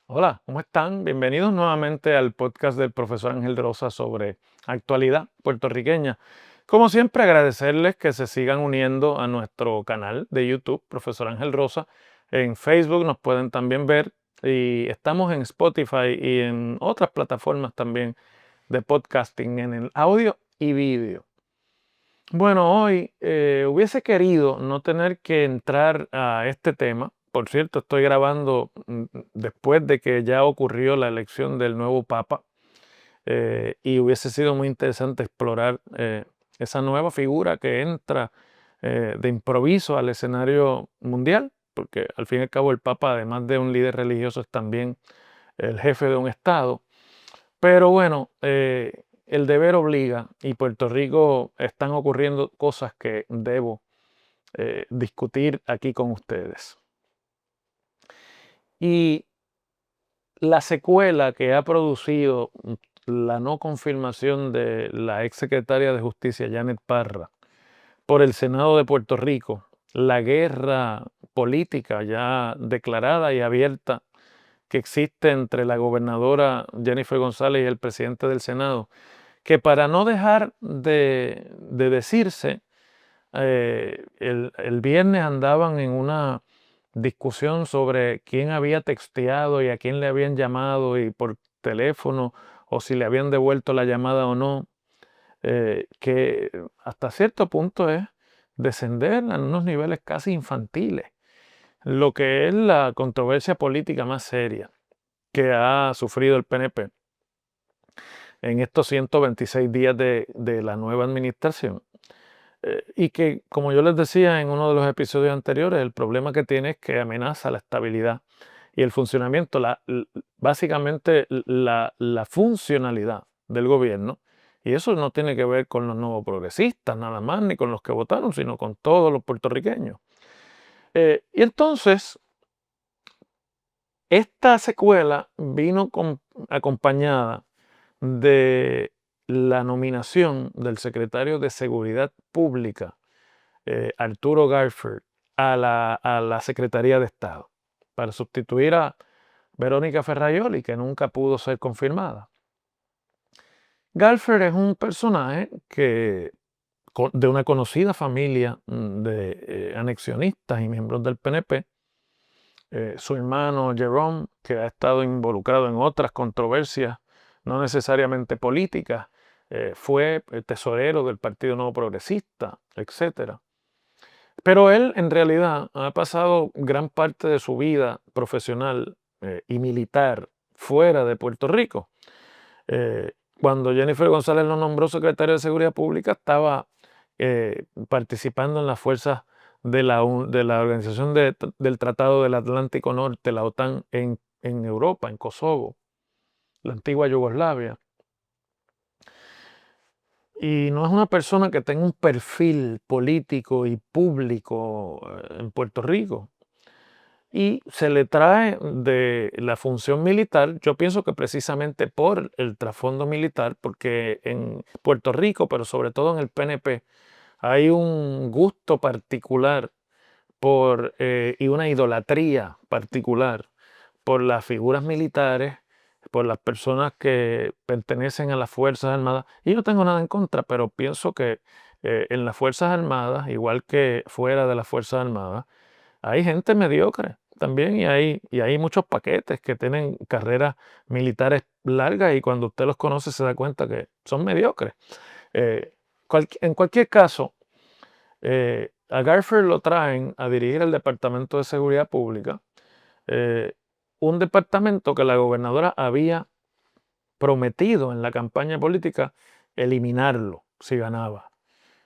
Hola, ¿cómo están? Bienvenidos nuevamente al podcast del profesor Ángel Rosa sobre actualidad puertorriqueña. Como siempre, agradecerles que se sigan uniendo a nuestro canal de YouTube, Profesor Ángel Rosa. En Facebook nos pueden también ver y estamos en Spotify y en otras plataformas también de podcasting en el audio y vídeo. Bueno, hoy hubiese querido no tener que entrar a este tema. Por cierto, estoy grabando después de que ya ocurrió la elección del nuevo Papa, y hubiese sido muy interesante explorar esa nueva figura que entra de improviso al escenario mundial, porque al fin y al cabo el Papa, además de un líder religioso, es también el jefe de un Estado. Pero bueno, el deber obliga y Puerto Rico están ocurriendo cosas que debo discutir aquí con ustedes. Y la secuela que ha producido la no confirmación de la ex secretaria de Justicia, Janet Parra, por el Senado de Puerto Rico, la guerra política ya declarada y abierta que existe entre la gobernadora Jennifer González y el presidente del Senado, que para no dejar de decirse, el viernes andaban en una discusión sobre quién había texteado y a quién le habían llamado y por teléfono o si le habían devuelto la llamada o no, que hasta cierto punto es descender a unos niveles casi infantiles, lo que es la controversia política más seria que ha sufrido el PNP en estos 126 días de la nueva administración. Y que, como yo les decía en uno de los episodios anteriores, el problema que tiene es que amenaza la estabilidad y el funcionamiento, básicamente la funcionalidad del gobierno. Y eso no tiene que ver con los nuevos progresistas nada más, ni con los que votaron, sino con todos los puertorriqueños. Y entonces, esta secuela vino acompañada de la nominación del secretario de Seguridad Pública, Arturo Garfield, a la Secretaría de Estado para sustituir a Verónica Ferraioli, que nunca pudo ser confirmada. Garfield es un personaje de una conocida familia de anexionistas y miembros del PNP. Su hermano Jerome, que ha estado involucrado en otras controversias, no necesariamente políticas, fue tesorero del Partido Nuevo Progresista, etc. Pero él en realidad ha pasado gran parte de su vida profesional y militar fuera de Puerto Rico. Cuando Jennifer González lo nombró secretario de Seguridad Pública, estaba participando en las fuerzas de la Organización del Tratado del Atlántico Norte, la OTAN, en Europa, en Kosovo, la antigua Yugoslavia. Y no es una persona que tenga un perfil político y público en Puerto Rico. Y se le trae de la función militar, yo pienso que precisamente por el trasfondo militar, porque en Puerto Rico, pero sobre todo en el PNP, hay un gusto particular y una idolatría particular por las figuras militares, por las personas que pertenecen a las Fuerzas Armadas. Y yo no tengo nada en contra, pero pienso que en las Fuerzas Armadas, igual que fuera de las Fuerzas Armadas, hay gente mediocre también y hay muchos paquetes que tienen carreras militares largas y cuando usted los conoce se da cuenta que son mediocres. Eh, en cualquier caso, a Garfield lo traen a dirigir el Departamento de Seguridad Pública, eh, un departamento que la gobernadora había prometido en la campaña política eliminarlo si ganaba.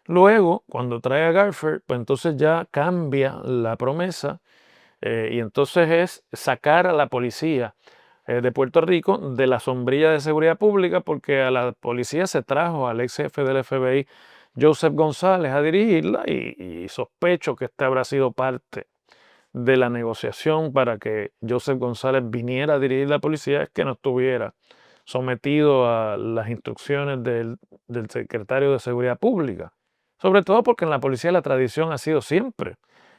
Luego, cuando trae a Garfield, pues entonces ya cambia la promesa, y entonces es sacar a la policía de Puerto Rico de la sombrilla de seguridad pública, porque a la policía se trajo al ex jefe del FBI, Joseph González, a dirigirla y sospecho que este habrá sido parte de la negociación para que Joseph González viniera a dirigir la policía, es que no estuviera sometido a las instrucciones del secretario de Seguridad Pública. Sobre todo porque en la policía la tradición ha sido siempre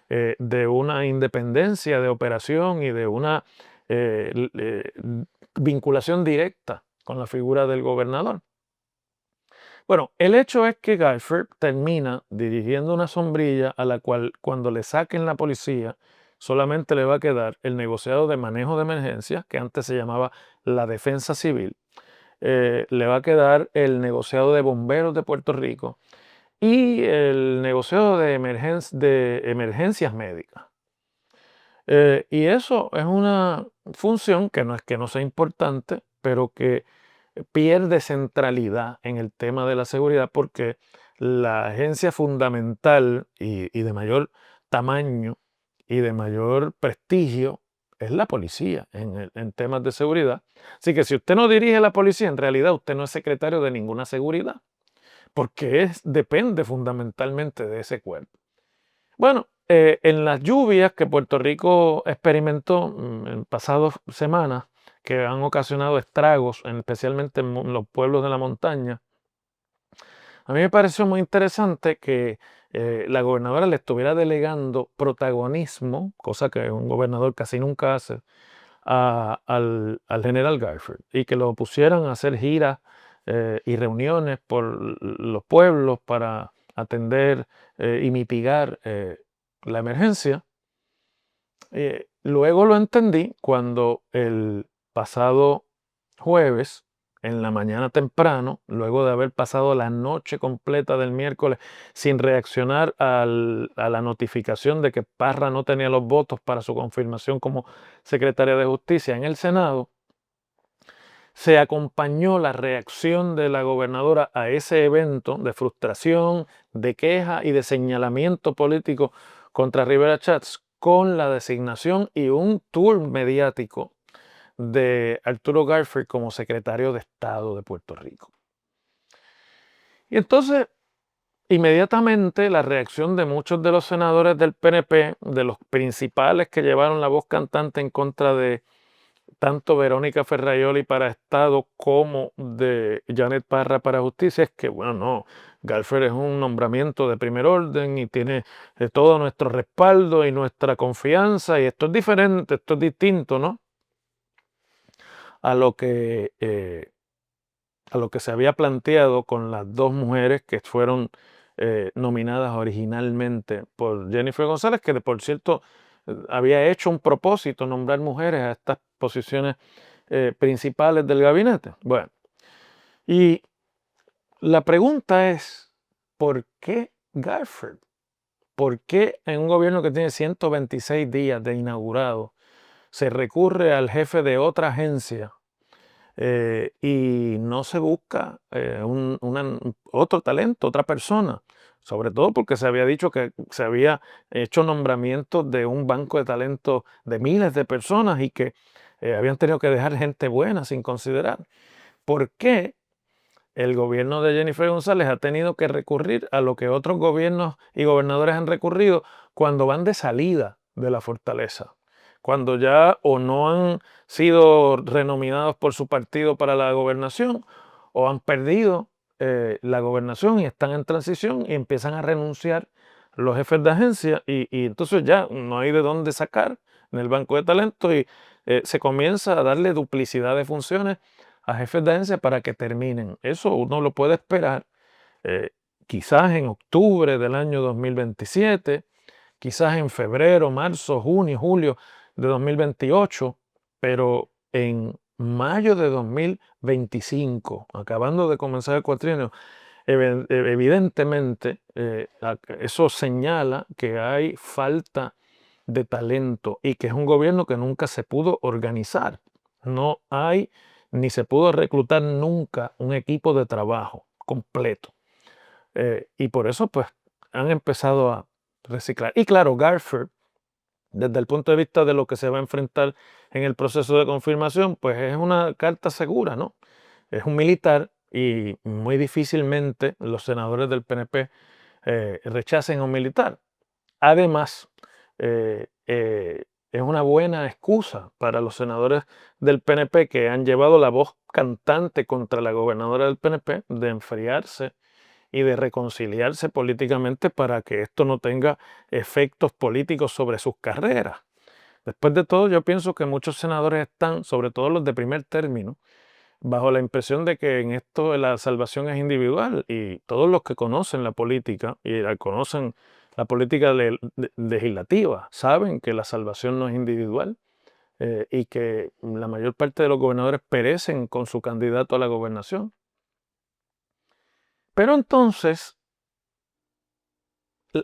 de una independencia de operación y de una vinculación directa con la figura del gobernador. Bueno, el hecho es que Guilford termina dirigiendo una sombrilla a la cual, cuando le saquen la policía, solamente le va a quedar el negociado de manejo de emergencia, que antes se llamaba la defensa civil. Le va a quedar el negociado de bomberos de Puerto Rico y el negociado de emergencias médicas. Y eso es una función que no es que no sea importante, pero que pierde centralidad en el tema de la seguridad, porque la agencia fundamental y de mayor tamaño y de mayor prestigio es la policía en temas de seguridad. Así que si usted no dirige la policía, en realidad usted no es secretario de ninguna seguridad, porque depende fundamentalmente de ese cuerpo. Bueno, en las lluvias que Puerto Rico experimentó en pasadas semanas, que han ocasionado estragos, especialmente en los pueblos de la montaña, a mí me pareció muy interesante que la gobernadora le estuviera delegando protagonismo, cosa que un gobernador casi nunca hace, al general Guilford, y que lo pusieran a hacer giras y reuniones por los pueblos para atender y mitigar la emergencia. Luego lo entendí cuando el pasado jueves, en la mañana temprano, luego de haber pasado la noche completa del miércoles sin reaccionar a la notificación de que Parra no tenía los votos para su confirmación como secretaria de Justicia en el Senado, se acompañó la reacción de la gobernadora a ese evento de frustración, de queja y de señalamiento político contra Rivera Chats con la designación y un tour mediático de Arturo Guilford como secretario de Estado de Puerto Rico. Y entonces, inmediatamente la reacción de muchos de los senadores del PNP, de los principales que llevaron la voz cantante en contra de tanto Verónica Ferraioli para Estado como de Janet Parra para Justicia, es que, bueno, no, Guilford es un nombramiento de primer orden y tiene todo nuestro respaldo y nuestra confianza, y esto es diferente, esto es distinto, ¿no? A lo que, se había planteado con las dos mujeres que fueron nominadas originalmente por Jennifer González, que por cierto había hecho un propósito nombrar mujeres a estas posiciones principales del gabinete. Bueno, y la pregunta es, ¿por qué Guilford? ¿Por qué en un gobierno que tiene 126 días de inaugurado se recurre al jefe de otra agencia y no se busca otro talento, otra persona? Sobre todo porque se había dicho que se había hecho nombramientos de un banco de talento de miles de personas y que habían tenido que dejar gente buena sin considerar. ¿Por qué el gobierno de Jennifer González ha tenido que recurrir a lo que otros gobiernos y gobernadores han recurrido cuando van de salida de la fortaleza? Cuando ya o no han sido renominados por su partido para la gobernación o han perdido la gobernación y están en transición y empiezan a renunciar los jefes de agencia y entonces ya no hay de dónde sacar en el banco de talento y se comienza a darle duplicidad de funciones a jefes de agencia para que terminen. Eso uno lo puede esperar eh, quizás en octubre del año 2027, quizás en febrero, marzo, junio, julio de 2028, pero en mayo de 2025, acabando de comenzar el cuatrienio, evidentemente eso señala que hay falta de talento y que es un gobierno que nunca se pudo organizar. No hay ni se pudo reclutar nunca un equipo de trabajo completo. Y por eso pues han empezado a reciclar. Y claro, Guilford, desde el punto de vista de lo que se va a enfrentar en el proceso de confirmación, pues es una carta segura, ¿no? Es un militar y muy difícilmente los senadores del PNP rechacen a un militar. Además, es una buena excusa para los senadores del PNP que han llevado la voz cantante contra la gobernadora del PNP de enfriarse y de reconciliarse políticamente para que esto no tenga efectos políticos sobre sus carreras. Después de todo, yo pienso que muchos senadores están, sobre todo los de primer término, bajo la impresión de que en esto la salvación es individual, y todos los que conocen la política y conocen la política legislativa saben que la salvación no es individual, y que la mayor parte de los gobernadores perecen con su candidato a la gobernación. Pero entonces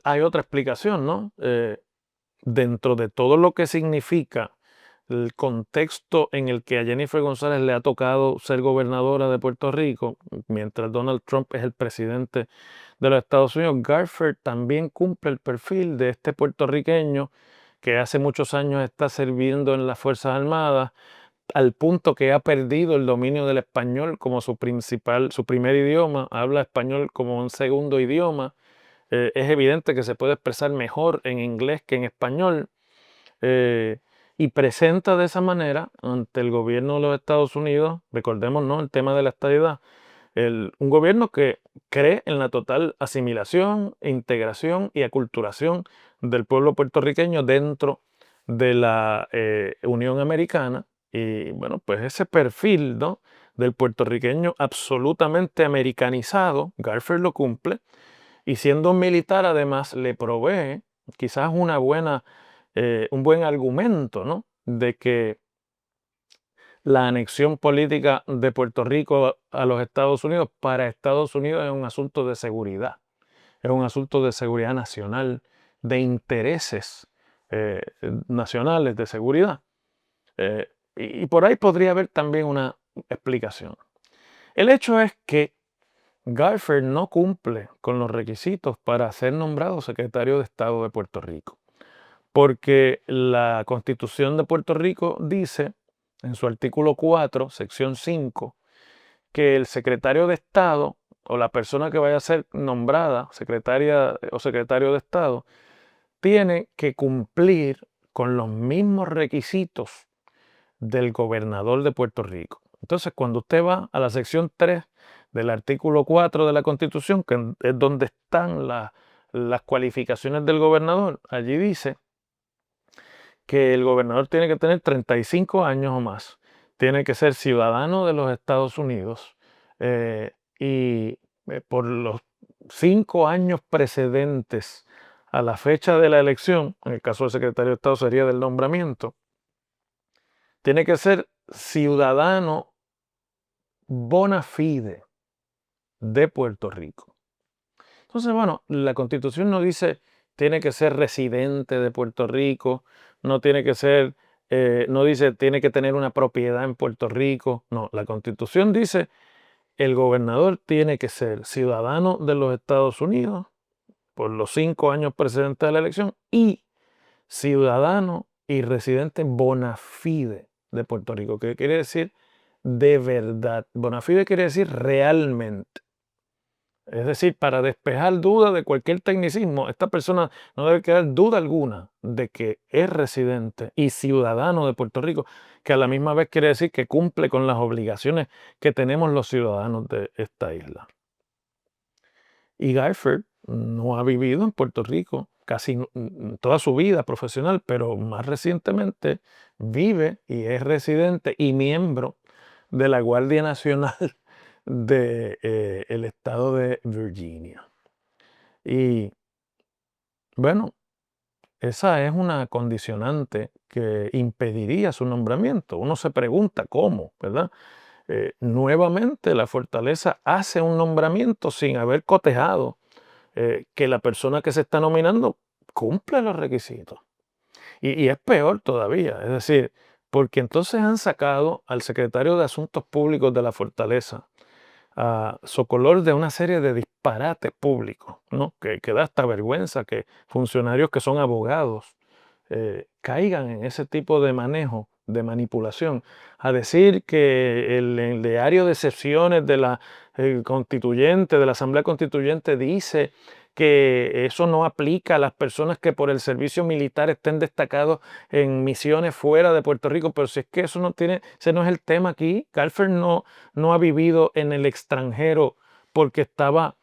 hay otra explicación, ¿no? Dentro de todo lo que significa el contexto en el que a Jennifer González le ha tocado ser gobernadora de Puerto Rico, mientras Donald Trump es el presidente de los Estados Unidos, Garford también cumple el perfil de este puertorriqueño que hace muchos años está sirviendo en las Fuerzas Armadas, al punto que ha perdido el dominio del español como su primer idioma, habla español como un segundo idioma. Es evidente que se puede expresar mejor en inglés que en español, y presenta de esa manera ante el gobierno de los Estados Unidos, recordemos, ¿no?, el tema de la estadidad, un gobierno que cree en la total asimilación, integración y aculturación del pueblo puertorriqueño dentro de la Unión Americana. Y bueno, pues ese perfil, ¿no?, del puertorriqueño absolutamente americanizado, Garfield lo cumple, y siendo un militar además le provee quizás un buen argumento, ¿no?, de que la anexión política de Puerto Rico a los Estados Unidos para Estados Unidos es un asunto de seguridad, es un asunto de seguridad nacional, de intereses nacionales de seguridad. Y por ahí podría haber también una explicación. El hecho es que Garfield no cumple con los requisitos para ser nombrado secretario de Estado de Puerto Rico, porque la Constitución de Puerto Rico dice, en su artículo 4, sección 5, que el secretario de Estado o la persona que vaya a ser nombrada secretaria o secretario de Estado tiene que cumplir con los mismos requisitos del gobernador de Puerto Rico. Entonces, cuando usted va a la sección 3 del artículo 4 de la Constitución, que es donde están las cualificaciones del gobernador, allí dice que el gobernador tiene que tener 35 años o más, tiene que ser ciudadano de los Estados Unidos, y por los 5 años precedentes a la fecha de la elección, en el caso del secretario de Estado sería del nombramiento, tiene que ser ciudadano bona fide de Puerto Rico. Entonces, bueno, la Constitución no dice tiene que ser residente de Puerto Rico, no tiene que ser, no dice tiene que tener una propiedad en Puerto Rico. No, la Constitución dice el gobernador tiene que ser ciudadano de los Estados Unidos por los 5 años precedentes a la elección y ciudadano y residente bona fide de Puerto Rico, que quiere decir de verdad. Bona fide quiere decir realmente. Es decir, para despejar dudas de cualquier tecnicismo, esta persona no debe quedar duda alguna de que es residente y ciudadano de Puerto Rico, que a la misma vez quiere decir que cumple con las obligaciones que tenemos los ciudadanos de esta isla. Y Garfield no ha vivido en Puerto Rico casi toda su vida profesional, pero más recientemente vive y es residente y miembro de la Guardia Nacional del estado de Virginia. Y bueno, esa es una condicionante que impediría su nombramiento. Uno se pregunta cómo, ¿verdad? Nuevamente la Fortaleza hace un nombramiento sin haber cotejado que la persona que se está nominando cumple los requisitos. Y es peor todavía, es decir, porque entonces han sacado al secretario de Asuntos Públicos de la Fortaleza a socolor de una serie de disparates públicos, ¿no? Que da hasta vergüenza que funcionarios que son abogados caigan en ese tipo de manejo, de manipulación, a decir que el diario de sesiones de la constituyente, de la Asamblea Constituyente, dice que eso no aplica a las personas que por el servicio militar estén destacados en misiones fuera de Puerto Rico, pero si es que eso no tiene, ese no es el tema aquí. Garfield no ha vivido en el extranjero porque estaba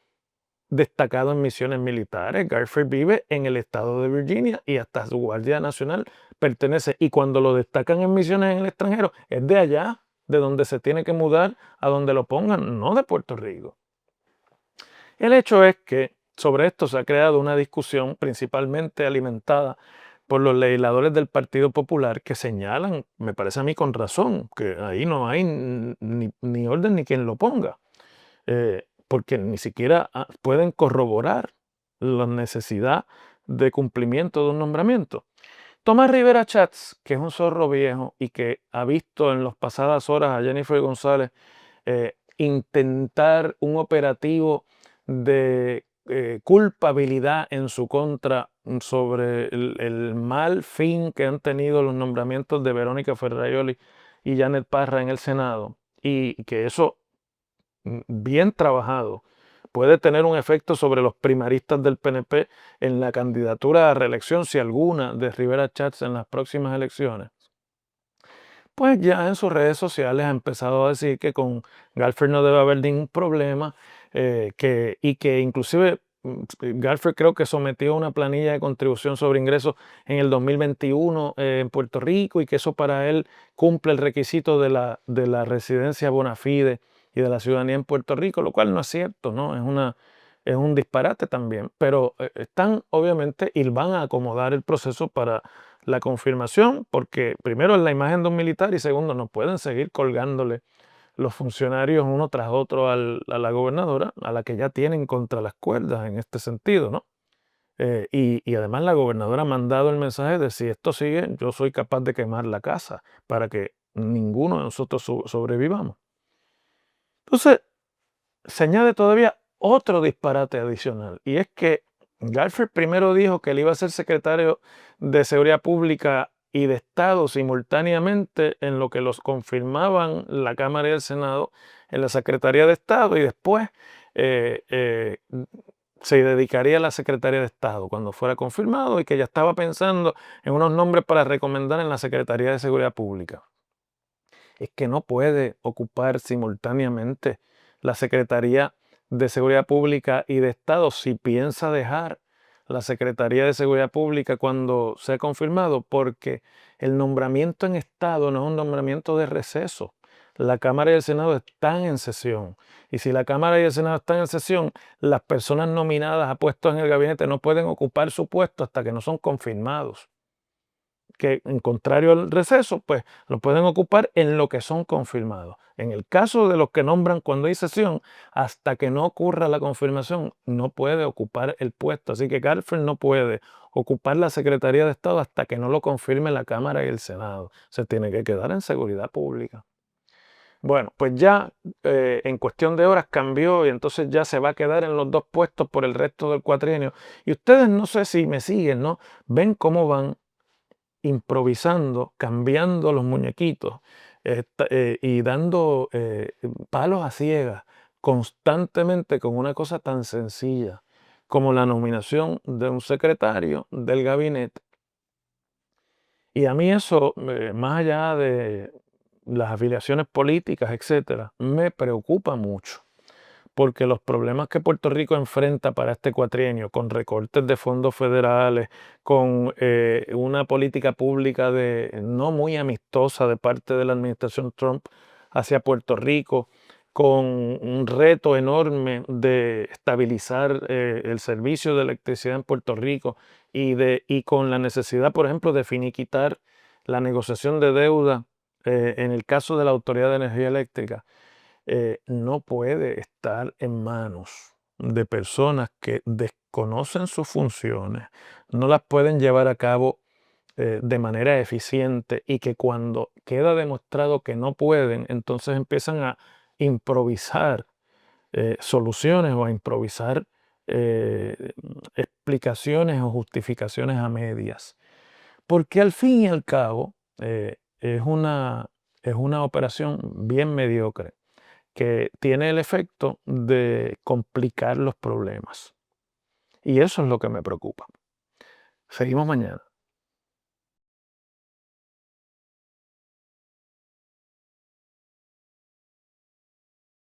destacado en misiones militares. Garfield vive en el estado de Virginia y hasta su Guardia Nacional pertenece. Y cuando lo destacan en misiones en el extranjero, es de allá, de donde se tiene que mudar a donde lo pongan, no de Puerto Rico. El hecho es que sobre esto se ha creado una discusión principalmente alimentada por los legisladores del Partido Popular que señalan, me parece a mí con razón, que ahí no hay ni orden ni quien lo ponga, porque ni siquiera pueden corroborar la necesidad de cumplimiento de un nombramiento. Tomás Rivera Chats, que es un zorro viejo y que ha visto en las pasadas horas a Jennifer González intentar un operativo de culpabilidad en su contra sobre el mal fin que han tenido los nombramientos de Verónica Ferraioli y Janet Parra en el Senado, y que eso, bien trabajado, puede tener un efecto sobre los primaristas del PNP en la candidatura a reelección, si alguna, de Rivera Chats en las próximas elecciones. Pues ya en sus redes sociales ha empezado a decir que con Galfer no debe haber ningún problema, y que inclusive Galfer creo que sometió una planilla de contribución sobre ingresos en el 2021 en Puerto Rico, y que eso para él cumple el requisito de la residencia bona fide y de la ciudadanía en Puerto Rico, lo cual no es cierto, ¿no? Es un disparate también, pero están obviamente y van a acomodar el proceso para la confirmación, porque primero es la imagen de un militar y segundo no pueden seguir colgándole los funcionarios uno tras otro a la gobernadora, a la que ya tienen contra las cuerdas en este sentido, ¿no? Y además la gobernadora ha mandado el mensaje de: si esto sigue, yo soy capaz de quemar la casa para que ninguno de nosotros sobrevivamos. Entonces, se añade todavía otro disparate adicional, y es que Garfield primero dijo que él iba a ser secretario de Seguridad Pública y de Estado simultáneamente, en lo que los confirmaban la Cámara y el Senado en la Secretaría de Estado, y después eh, eh, se dedicaría a la Secretaría de Estado cuando fuera confirmado, y que ya estaba pensando en unos nombres para recomendar en la Secretaría de Seguridad Pública. Es que no puede ocupar simultáneamente la Secretaría de Seguridad Pública y de Estado si piensa dejar la Secretaría de Seguridad Pública cuando sea confirmado, porque el nombramiento en Estado no es un nombramiento de receso. La Cámara y el Senado están en sesión. Y si la Cámara y el Senado están en sesión, las personas nominadas a puestos en el gabinete no pueden ocupar su puesto hasta que no son confirmados, que en contrario al receso, pues lo pueden ocupar en lo que son confirmados. En el caso de los que nombran cuando hay sesión, hasta que no ocurra la confirmación, no puede ocupar el puesto. Así que Garfield no puede ocupar la Secretaría de Estado hasta que no lo confirme la Cámara y el Senado. Se tiene que quedar en seguridad pública. Bueno, pues ya en cuestión de horas cambió, y entonces ya se va a quedar en los dos puestos por el resto del cuatrienio. Y ustedes, no sé si me siguen, ¿no? Ven cómo van improvisando, cambiando los muñequitos, y dando palos a ciegas constantemente con una cosa tan sencilla como la nominación de un secretario del gabinete. Y a mí eso, más allá de las afiliaciones políticas, etcétera, me preocupa mucho, porque los problemas que Puerto Rico enfrenta para este cuatrienio, con recortes de fondos federales, con una política pública no muy amistosa de parte de la administración Trump hacia Puerto Rico, con un reto enorme de estabilizar el servicio de electricidad en Puerto Rico, y con la necesidad, por ejemplo, de finiquitar la negociación de deuda en el caso de la Autoridad de Energía Eléctrica. No puede estar en manos de personas que desconocen sus funciones, no las pueden llevar a cabo de manera eficiente, y que cuando queda demostrado que no pueden, entonces empiezan a improvisar soluciones, o a improvisar explicaciones o justificaciones a medias. Porque al fin y al cabo es una operación bien mediocre, que tiene el efecto de complicar los problemas. Y eso es lo que me preocupa. Seguimos mañana.